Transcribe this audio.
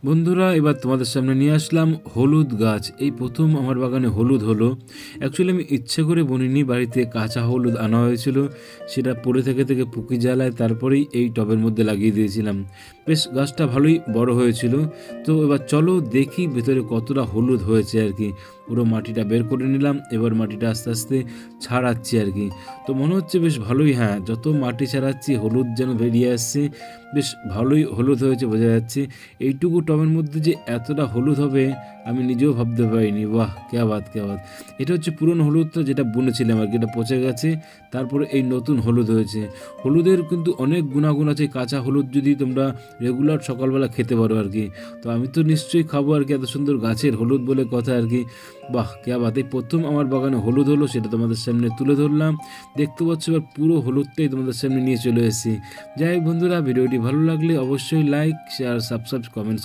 বন্ধুরা, এবার তোমাদের সামনে নিয়ে আসলাম হলুদ গাছ। এই প্রথম আমার বাগানে হলুদ হলো। অ্যাকচুয়ালি আমি ইচ্ছে করে বুনিনি, বাড়িতে কাঁচা হলুদ আনা হয়েছিল, সেটা পড়ে থেকে থেকে পুকি জ্বালায় তারপরেই এই টবের মধ্যে লাগিয়ে দিয়েছিলাম। বেশ গাছটা ভালোই বড় হয়েছিল। তো এবার চলো দেখি ভেতরে কতটা হলুদ হয়েছে আর কি। পুরো মাটিটা বের করে নিলাম, এবার মাটিটা আস্তে আস্তে ছাড়াচ্ছি আর কি। তো মনে হচ্ছে বেশ ভালোই, হ্যাঁ, যত মাটি ছাড়াচ্ছি হলুদ যেন বেরিয়ে আসছে। বেশ ভালোই হলুদ হয়েছে বোঝা যাচ্ছে। এইটুকু টবের মধ্যে যে এতটা হলুদ হবে আমি নিজেও ভাবতে পারিনি। বাহ, ক্যা বাত ক্যা বাত। এটা হচ্ছে পুরনো হলুদটা, যেটা বুনেছিলাম আর কি, এটা পচে গেছে, তারপরে এই নতুন হলুদ হয়েছে। হলুদের কিন্তু অনেক গুণাগুণ আছে। কাঁচা হলুদ যদি তোমরা রেগুলার সকালবেলা খেতে পারো আর কি, তো আমি তো নিশ্চয়ই খাবো আর কি, এত সুন্দর গাছের হলুদ বলে কথা আর কি। বাহ, ক্যা বাত। এই প্রথম আমার বাগানে হলুদ হলো, সেটা তোমাদের সামনে তুলে ধরলাম। দেখতে পাচ্ছ এবার পুরো হলুদটাই তোমাদের সামনে নিয়ে চলে এসেছি। যাই হোক বন্ধুরা, ভিডিওটি ভালো লাগলে অবশ্যই লাইক, শেয়ার, সাবস্ক্রাইব, কমেন্টস